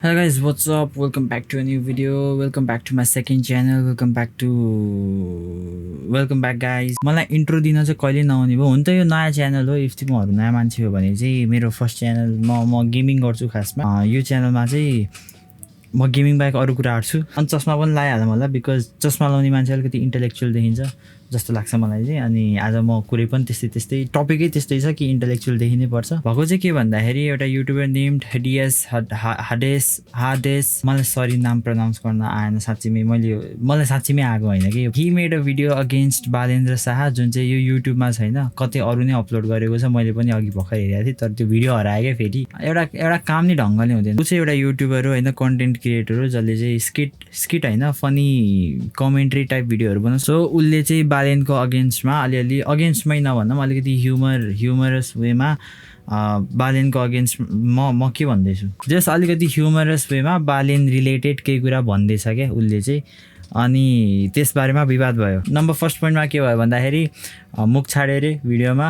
Hello guys, what's up? Welcome back to a new video. Welcome back to my second channel. Welcome back guys. मलाई intro दिन चाहिँ कहिले नआउने भयो। हुन त यो नयाँ च्यानल हो। इफ तिमीहरू नयाँ मान्छे हो भने चाहिँ मेरो फर्स्ट च्यानल म गेमिङ गर्छु खासमा। यो च्यानलमा चाहिँ म गेमिङ बाहेक अरू कुराहरू छु। अनि चस्मा पनि लगाइहाल्नु होला बिकज चस्मा लाउने मान्छे अलिकति इन्टेलेक्चुअल देखिन्छ जस्तो लाग्छ मलाई चाहिँ। अनि आज म कुरै पनि त्यस्तै टपिकै त्यस्तै छ कि इन्टेलेक्चुअल देखिनै पर्छ। भएको चाहिँ के भन्दाखेरि एउटा युट्युबर नेम्ड हाडेस मलाई सरी नाम प्रनाउन्स गर्न आएन साँच्चीमै। मलाई साँच्चीमै आएको होइन कि he made a video against Balendra Shah जुन चाहिँ यो युट्युबमा छैन, कतै अरू नै अपलोड गरेको छ। मैले पनि अघि भर्खर हेरेको थिएँ तर त्यो भिडियो हरायो क्या फेरि। एउटा काम नै ढङ्गले हुँदैन। ऊ चाहिँ एउटा युट्युबर हो होइन, कन्टेन्ट क्रिएटर हो जसले चाहिँ स्किट होइन फनी कमेन्ट्री टाइप भिडियोहरू बनाउँछ। सो उसले चाहिँ बालेनको अगेन्स्टमा अलिअलि अगेन्स्टमै नभन्दा पनि अलिकति ह्युमरस वेमा बालेनको अगेन्स्ट म के भन्दैछु जस अलिकति ह्युमरस वेमा बालेन रिलेटेड केही कुरा भन्दैछ क्या उसले चाहिँ। अनि त्यसबारेमा विवाद भयो। नम्बर फर्स्ट पोइन्टमा के भयो भन्दाखेरि मुख छाड्यो अरे भिडियोमा।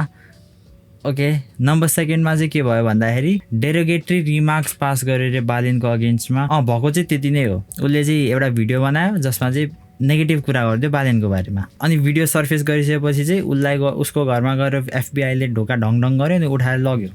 ओके, नम्बर सेकेन्डमा चाहिँ के भयो भन्दाखेरि डेरोगेटरी रिमार्क्स पास गर्यो अरे बालेनको अगेन्स्टमा। भएको चाहिँ त्यति नै हो। उसले चाहिँ एउटा भिडियो बनायो जसमा चाहिँ नेगेटिभ कुरा गरिदियो बालेनको बारेमा। अनि भिडियो सर्फेस गरिसकेपछि चाहिँ उसलाई उसको घरमा गएर एफबिआईले ढोका ढङढङ गर्यो अनि उठाएर लग्यो।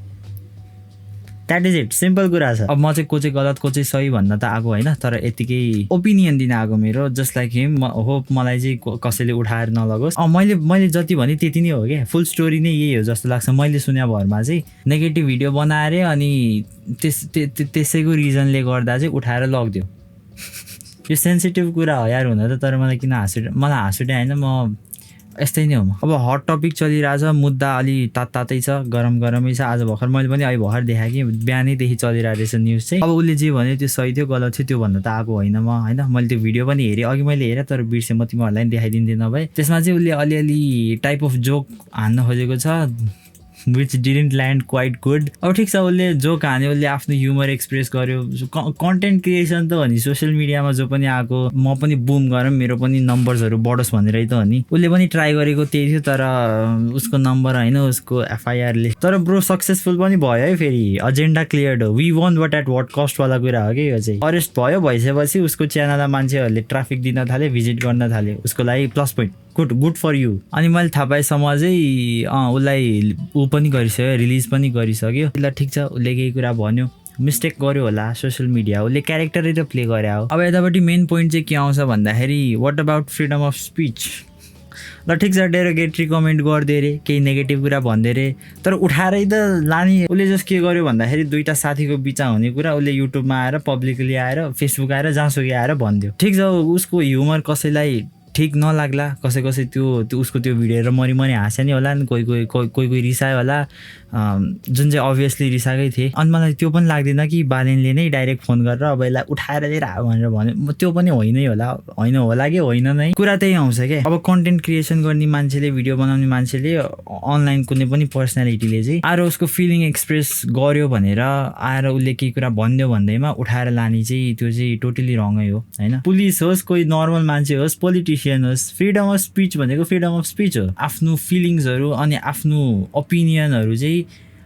द्याट इज इट, सिम्पल कुरा छ। अब म चाहिँ को चाहिँ गलत को चाहिँ सही भन्न त आएको होइन, तर यतिकै ओपिनियन दिन आएको मेरो। जस्ट लाइक हिम होप मलाई चाहिँ कसैले उठाएर नलगोस्। मैले जति भने त्यति नै हो क्या। फुल स्टोरी नै यही हो जस्तो लाग्छ मैले सुने भरमा चाहिँ। नेगेटिभ भिडियो बनाएर अनि त्यसैको रिजनले गर्दा चाहिँ उठाएर लगिदियो। यो सेन्सिटिभ कुरा हो यार हुन त, तर मलाई किन मलाई हाँस उठ्यो होइन। म यस्तै नै हो। अब हट टपिक चलिरहेछ, मुद्दा अलि तातै छ, गरमै छ। आज भर्खर मैले पनि अहिले भर्खर देखाएँ कि बिहानैदेखि चलिरहेको रहेछ न्युज चाहिँ। अब उसले जे भन्यो त्यो सही थियो गलत थियो त्यो भन्नु त आएको होइन म होइन। मैले त्यो भिडियो पनि हेरेँ, अघि मैले हेरेँ तर बिर्सेँ। म तिमीहरूलाई पनि देखाइदिन्थेँ नभए। त्यसमा चाहिँ उसले अलिअलि टाइप अफ जोक हान्न खोजेको छ which didn't land quite good. अब ठिक छ, उसले जोक हान्यो, उसले आफ्नो ह्युमर एक्सप्रेस गर्यो। कन्टेन्ट क्रिएसन त हो नि, सोसियल मिडियामा जो पनि आएको म पनि बुम गरौँ मेरो पनि नम्बर्सहरू बढोस् भनेरै त हो नि। उसले पनि ट्राई गरेको त्यही थियो तर उसको नम्बर होइन उसको एफआइआरले। तर ब्रो सक्सेसफुल पनि भयो है। फेरि एजेन्डा क्लियर्ड हो। We want but at what कस्टवाला कुरा हो कि यो चाहिँ। अरेस्ट भइसकेपछि उसको च्यानललाई मान्छेहरूले ट्राफिक दिन थाले, भिजिट गर्न थाले। उसको लागि plus point, good for you. अनि मैले थाहा पाएसम्म चाहिँ उसलाई ऊ पनि गरिसक्यो, रिलिज पनि गरिसक्यो। ल ठिक छ, उसले केही कुरा भन्यो, मिस्टेक गर्यो होला, सोसियल मिडिया उसले क्यारेक्टरै त प्ले गरे हो। अब यतापट्टि मेन पोइन्ट चाहिँ के आउँछ भन्दाखेरि what about freedom of speech. ल ठिक छ, डेरोगेटरी कमेन्ट गरिदियो अरे, केही नेगेटिभ कुरा भनिदियो अरे, तर उठाएरै त लाने। उसले जस्ट के गर्यो भन्दाखेरि दुईवटा साथीको बिचमा हुने कुरा उसले युट्युबमा आएर पब्लिकली आएर फेसबुक आएर जहाँसुकै आएर भनिदियो। ठिक छ, उसको ह्युमर कसैलाई ठिक नलाग्ला, कसै त्यो उसको त्यो भिडियो हेरेर मरि हाँस्यो नि होला नि, कोही रिसायो होला, जुन चाहिँ अभियसली रिसाएकै थिए। अनि मलाई त्यो पनि लाग्दैन कि बालेनले नै डाइरेक्ट फोन गरेर अब यसलाई उठाएर लिएर आयो भनेर भन्यो। त्यो पनि होइन होला कि होइन नै, कुरा त्यही आउँछ क्या। अब कन्टेन्ट क्रिएसन गर्ने मान्छेले, भिडियो बनाउने मान्छेले, अनलाइन कुनै पनि पर्सनालिटीले चाहिँ आएर उसको फिलिङ एक्सप्रेस गर्यो भनेर आएर उसले केही कुरा भनिदियो भन्दैमा उठाएर लाने चाहिँ त्यो चाहिँ टोटली रङै हो होइन। पुलिस होस्, कोही नर्मल मान्छे होस्, पोलिटिसियन होस्, फ्रिडम अफ स्पिच भनेको फ्रिडम अफ स्पिच हो। आफ्नो फिलिङ्सहरू अनि आफ्नो ओपिनियनहरू चाहिँ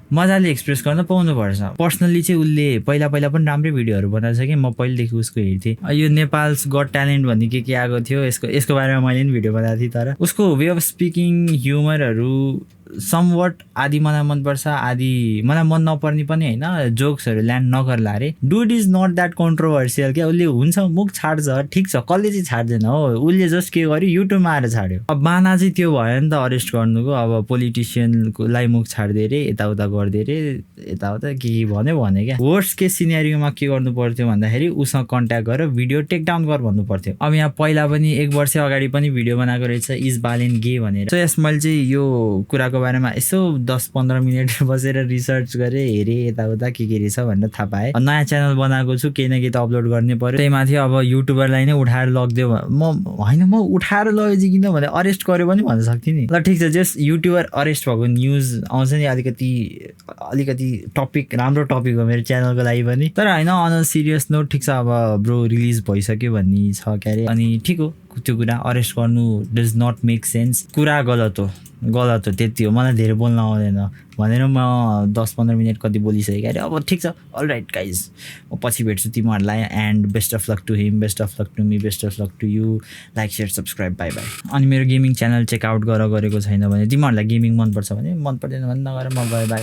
मजाले एक्सप्रेस गर्न पाउनुपर्छ। पर्सनली चाहिँ उसले पहिला पनि राम्रै भिडियोहरू बनाएको छ कि म पहिलेदेखि उसको हेर्थेँ। यो नेपाल्स गट ट्यालेन्ट भन्ने के आएको थियो, यसको बारेमा मैले पनि भिडियो बनाएको थिएँ। तर उसको वे अफ स्पिकिङ, ह्युमरहरू समवट आदि मलाई मनपर्छ, आदि मलाई मन नपर्ने पनि होइन। जोक्सहरू ल्यान्ड नगर्ला अरे। Dude is not that controversial क्या। उसले हुन्छ मुख छाड्छ, ठिक छ, कसले चाहिँ छाड्दैन हो। उसले जस्ट के गर्यो, युट्युबमा आएर छाड्यो। अब बाना चाहिँ त्यो भयो नि त अरेस्ट गर्नुको। अब पोलिटिसियनलाई मुख छाड्दियो अरे, यताउता गरिदियो अरे, यताउता के भन्यो क्या। वर्स्ट केस सिनेरियोमा के गर्नु पर्थ्यो भन्दाखेरि उसँग कन्ट्याक्ट गरेर भिडियो टेक डाउन गर भन्नु पर्थ्यो। अब यहाँ पहिला पनि 1 वर्ष अगाडि पनि भिडियो बनाएको रहेछ इज बालेन गे भनेर। सो यस मैले चाहिँ यो कुराको बारेमा यसो 10-15 मिनट बसेर रिसर्च गरेँ, हेरेँ, यताउता के रहेछ भनेर थाहा पाएँ। नयाँ च्यानल बनाएको छु, केही न केही त अपलोड गर्ने पर्यो। त्यही माथि अब युट्युबरलाई नै उठाएर लगिदियो म उठाएर लग्यो चाहिँ किन भने अरेस्ट गर्यो पनि भन्न सक्थेँ नि। ल ठिक छ, जस्ट युट्युबर अरेस्ट भएको न्युज आउँछ नि, अलिकति टपिक, राम्रो टपिक हो मेरो च्यानलको लागि पनि। तर होइन, अन सिरियस नोट, ठिक छ अब ब्रो रिलिज भइसक्यो भन्ने छ क्या अरे। अनि ठिक हो त्यो कुरा, अरेस्ट गर्नु डज नट मेक सेन्स, कुरा गलत हो। गलत हो त्यति हो मलाई धेरै बोल्न आउँदैन भनेर म 10-15 मिनट कति बोलिसकेँ अरे अब ठिक छ अल राइट गाइज म पछि भेट्छु तिमीहरूलाई and best of luck to him best of luck to me best of luck to you like share subscribe bye bye अनि मेरो गेमिङ च्यानल चेकआउट गरेको छैन भने तिमीहरूलाई गेमिङ मनपर्छ भने मन पर्दैन भने नगर म गएँ बाई